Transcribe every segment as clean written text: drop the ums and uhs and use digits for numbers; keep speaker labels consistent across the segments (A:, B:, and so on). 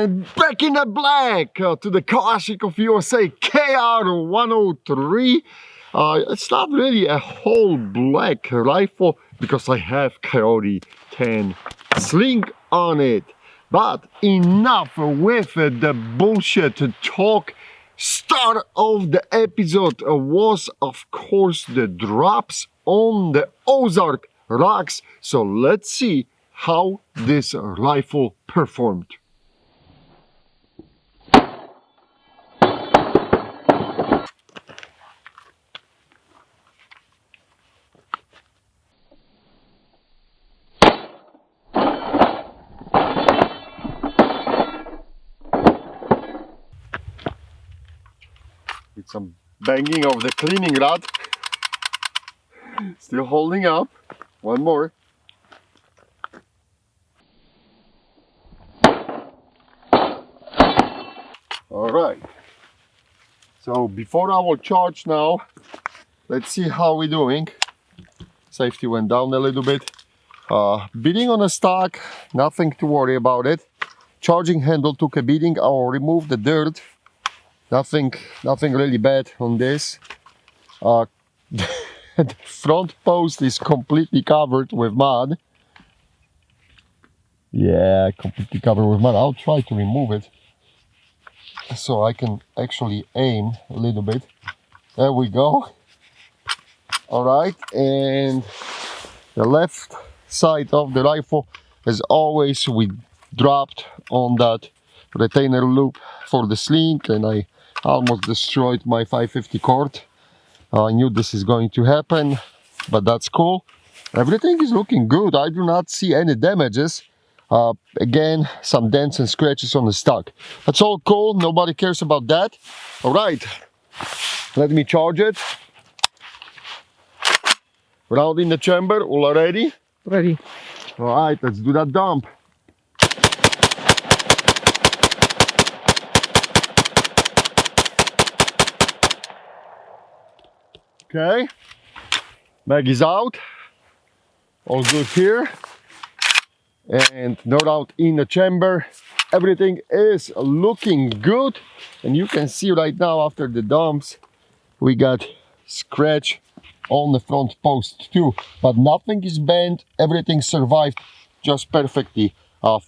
A: And back in the black to the Kalashnikov USA KR103. It's not really a whole black rifle because I have Coyote 10 sling on it. But enough with the bullshit talk. Start of the episode was of course the drops on the Ozark rocks. So let's see how this rifle performed. With some banging of the cleaning rod. Still holding up. One more. Alright. So before I will charge now, let's see how we're doing. Safety went down a little bit. Beating on a stock, nothing to worry about it. Charging handle took a beating. I will remove the dirt. Nothing really bad on this. The front post is completely covered with mud. Yeah, completely covered with mud. I'll try to remove it so I can actually aim a little bit. There we go. All right, and the left side of the rifle, as always, we dropped on that retainer loop for the sling, and I almost destroyed my 550 cord. I knew this is going to happen, but that's cool. Everything is looking good. I do not see any damages. Again, some dents and scratches on the stock. That's all cool. Nobody cares about that. All right, let me charge it. Round in the chamber. All ready?
B: Ready.
A: All right, let's do that dump. Okay, mag is out, all good here, and no doubt in the chamber, everything is looking good, and you can see right now after the dumps, we got scratch on the front post too, but nothing is bent, everything survived just perfectly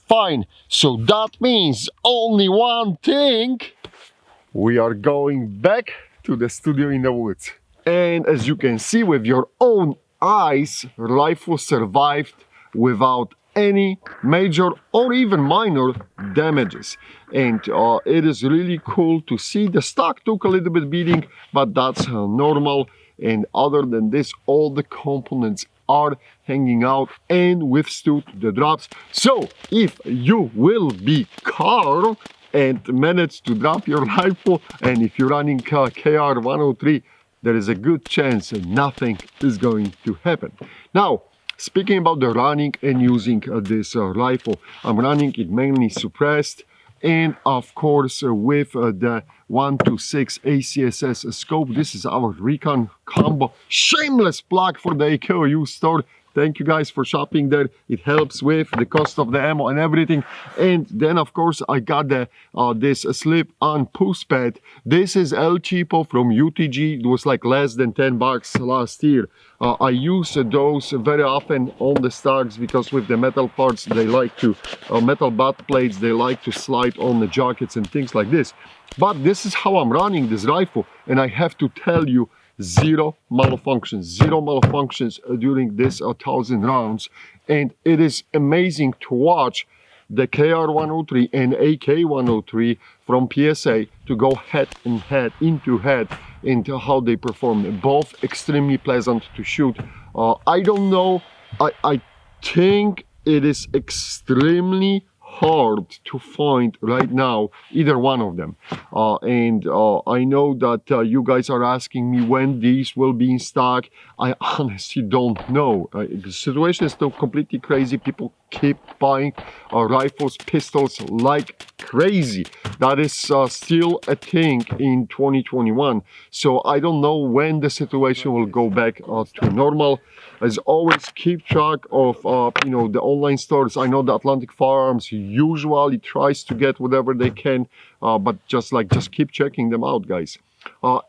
A: fine. So that means only one thing, we are going back to the studio in the woods. And as you can see with your own eyes, rifle survived without any major or even minor damages. And it is really cool to see. The stock took a little bit beating, but that's normal. And other than this, all the components are hanging out and withstood the drops. So if you will be Carl and manage to drop your rifle, and if you're running KR103, there is a good chance that nothing is going to happen. Now, speaking about the running and using this rifle, I'm running it mainly suppressed, and of course with the 126 ACSS scope. This is our Recon combo. Shameless plug for the AKOU store. Thank you guys for shopping there. It helps with the cost of the ammo and everything. And then of course I got the this slip-on push pad. This is El Cheapo from UTG. It was like less than 10 bucks last year. I use those very often on the stocks because with the metal parts they like to, metal butt plates, they like to slide on the jackets and things like this. But this is how I'm running this rifle, and I have to tell you, zero malfunctions during this 1,000 rounds. And it is amazing to watch the KR103 and AK103 from PSA to go head into head into how they perform. Both extremely pleasant to shoot. I don't know, I think it is extremely hard to find right now either one of them, and I know that you guys are asking me when these will be in stock. I honestly don't know. The situation is still completely crazy. People keep buying rifles, pistols like crazy. That is still a thing in 2021, so I don't know when the situation will go back to normal. As always, keep track of you know, the online stores. I know the Atlantic Firearms usually tries to get whatever they can, but just keep checking them out, guys.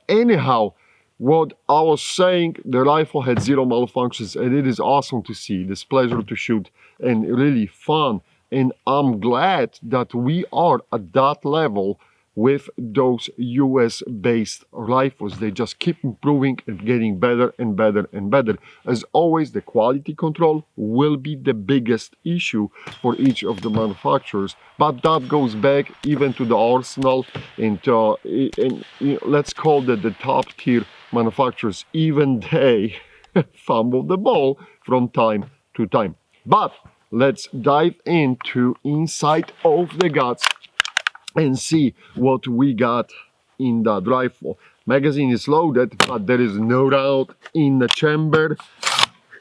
A: Anyhow, what I was saying, the rifle had 0 malfunctions, and it is awesome to see. It's pleasure to shoot and really fun. And I'm glad that we are at that level with those US-based rifles. They just keep improving and getting better and better and better. As always, the quality control will be the biggest issue for each of the manufacturers, but that goes back even to the arsenal and let's call that the top tier manufacturers. Even they fumble the ball from time to time. But let's dive into inside of the guts and see what we got in that rifle. Magazine is loaded, but there is no round in the chamber.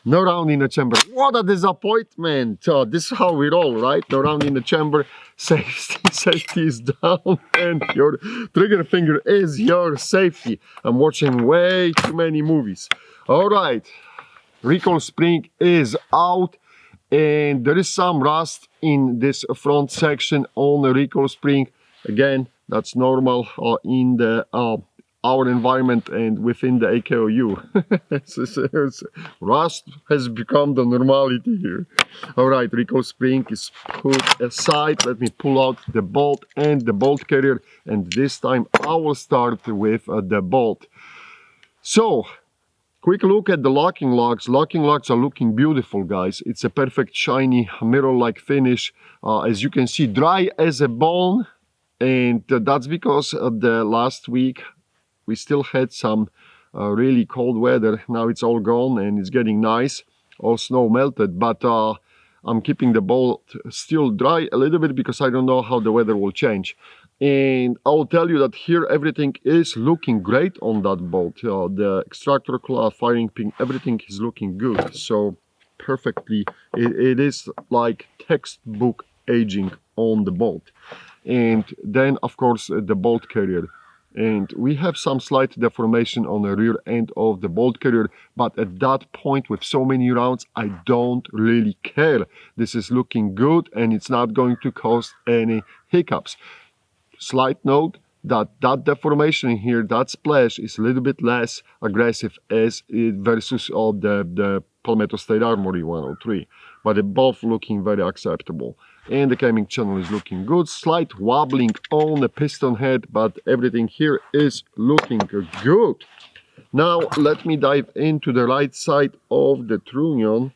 A: No round in the chamber. What a disappointment! This is how we roll, right? No round in the chamber. Safety is down, and your trigger finger is your safety. I'm watching way too many movies. All right, recoil spring is out, and there is some rust in this front section on the recoil spring. Again, that's normal in the our environment and within the AKOU. Rust has become the normality here. All right, recoil spring is put aside. Let me pull out the bolt and the bolt carrier, and this time I will start with the bolt. So, quick look at the locking lugs. Locking lugs are looking beautiful, guys. It's a perfect shiny mirror-like finish. As you can see, dry as a bone. And that's because the last week we still had some really cold weather. Now it's all gone and it's getting nice. All snow melted, but I'm keeping the bolt still dry a little bit because I don't know how the weather will change. And I'll tell you that here everything is looking great on that bolt. The extractor claw, firing pin, everything is looking good. So perfectly, it is like textbook aging on the bolt. And then of course the bolt carrier, and we have some slight deformation on the rear end of the bolt carrier, but at that point with so many rounds I don't really care. This is looking good and it's not going to cause any hiccups. Slight note that deformation in here, that splash is a little bit less aggressive as it versus the Palmetto State Armory 103, but they're both looking very acceptable. And the caming channel is looking good. Slight wobbling on the piston head, but everything here is looking good. Now let me dive into the right side of the trunnion.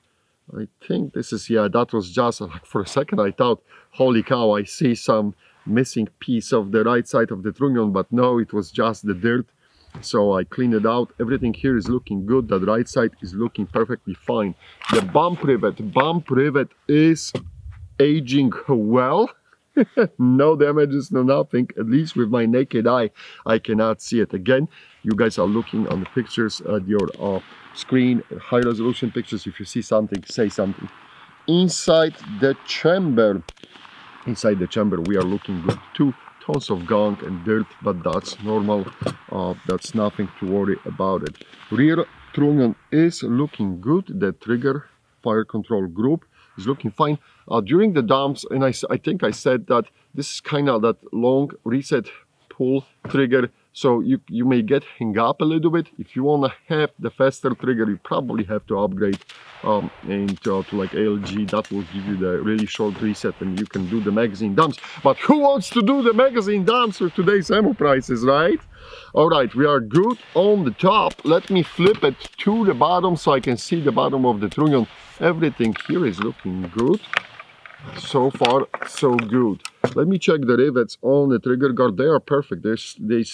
A: I think this is, yeah, that was just like for a second I thought, holy cow, I see some missing piece of the right side of the trunnion, but no, it was just the dirt. So I cleaned it out. Everything here is looking good. The right side is looking perfectly fine. The bump rivet is aging well. No damages, no nothing. At least with my naked eye, I cannot see it. Again, you guys are looking on the pictures at your screen, high resolution pictures. If you see something, say something. Inside the chamber, we are looking good too. Tons of gunk and dirt, but that's normal. That's nothing to worry about it. Rear trunnion is looking good. The trigger fire control group is looking fine. During the dumps, and I think I said that this is kind of that long reset pull trigger, so you may get hung up a little bit. If you want to have the faster trigger, you probably have to upgrade and to like ALG. That will give you the really short reset and you can do the magazine dumps. But who wants to do the magazine dumps with today's ammo prices, right? All right, we are good on the top. Let me flip it to the bottom so I can see the bottom of the trunnion. Everything here is looking good. So far, so good. Let me check the rivets on the trigger guard. They are perfect. They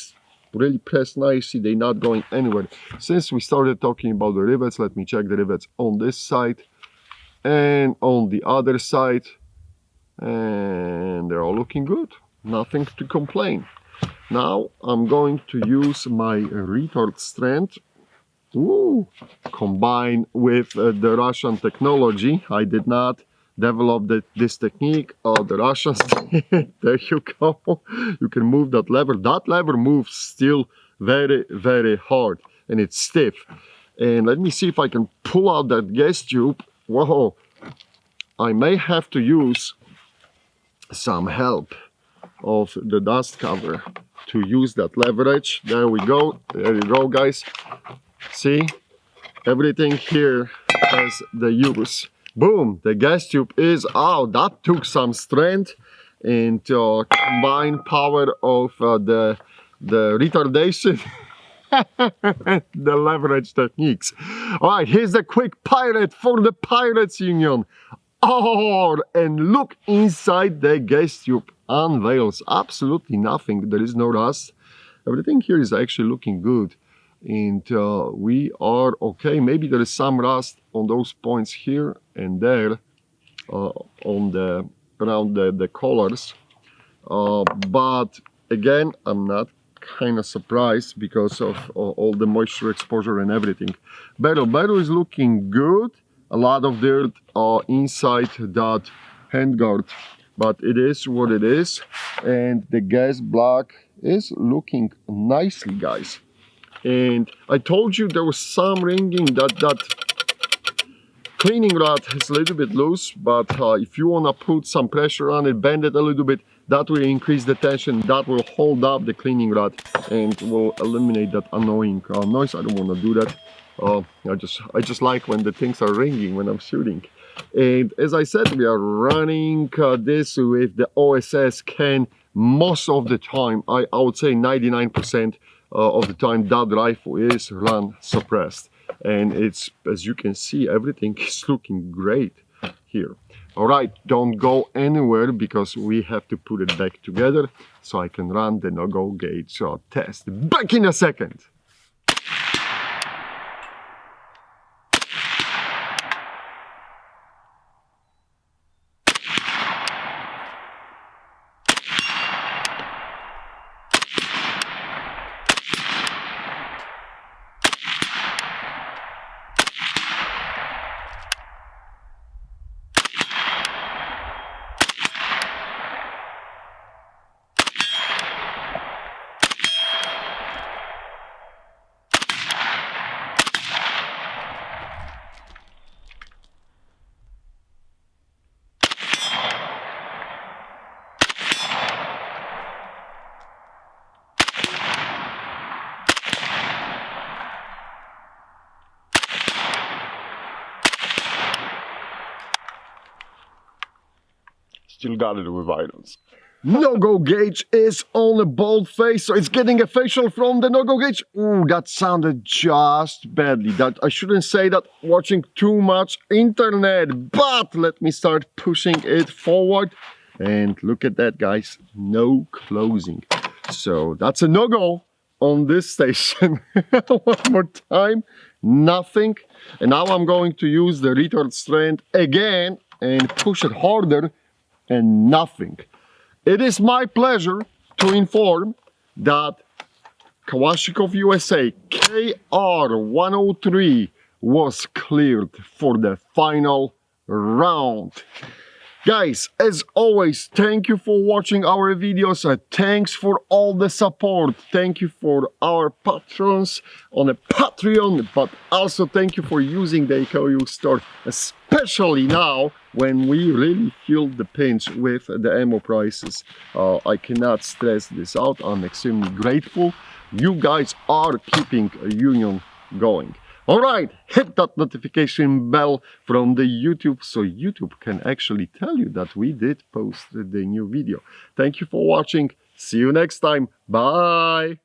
A: really press nicely. They're not going anywhere. Since we started talking about the rivets, let me check the rivets on this side and on the other side. And they're all looking good. Nothing to complain. Now I'm going to use my retard strength. Ooh, combined with the Russian technology. I did not develop this technique. The Russians, there you go. You can move that lever. That lever moves still very, very hard and it's stiff. And let me see if I can pull out that gas tube. Whoa, I may have to use some help of the dust cover to use that leverage. There we go. There you go, guys. See, everything here has the use. Boom, the gas tube is out. That took some strength and combined power of the retardation the leverage techniques. All right, here's the quick pirate for the Pirates Union. Oh, and look inside the gas tube. Unveils absolutely nothing. There is no rust. Everything here is actually looking good. And we are okay. Maybe there is some rust on those points here and there on the around the collars. But again, I'm not kind of surprised because of all the moisture exposure and everything. Barrel is looking good. A lot of dirt inside that handguard, but it is what it is. And the gas block is looking nicely, guys. And I told you there was some ringing, that cleaning rod is a little bit loose, but if you want to put some pressure on it, bend it a little bit, that will increase the tension, that will hold up the cleaning rod and will eliminate that annoying noise. I don't want to do that. I just like when the things are ringing when I'm shooting. And as I said, we are running this with the OSS can most of the time. I would say 99% of the time that rifle is run suppressed. And it's, as you can see, everything is looking great here. All right, don't go anywhere because we have to put it back together so I can run the no-go gauge test. Back in a second. Still got it with items. No-go gauge is on a bold face, so it's getting a facial from the no-go gauge. Ooh, that sounded just badly. That I shouldn't say that watching too much internet, but let me start pushing it forward. And look at that, guys, no closing. So that's a no-go on this station. One more time, nothing. And now I'm going to use the retard strength again and push it harder. And nothing. It is my pleasure to inform that Kalashnikov USA KR103 was cleared for the final round. Guys, as always, thank you for watching our videos. Thanks for all the support. Thank you for our patrons on a Patreon, but also thank you for using the AKU store, especially now when we really feel the pinch with the ammo prices. I cannot stress this out. I'm extremely grateful. You guys are keeping a union going. All right, hit that notification bell from the YouTube so YouTube can actually tell you that we did post the new video. Thank you for watching. See you next time. Bye.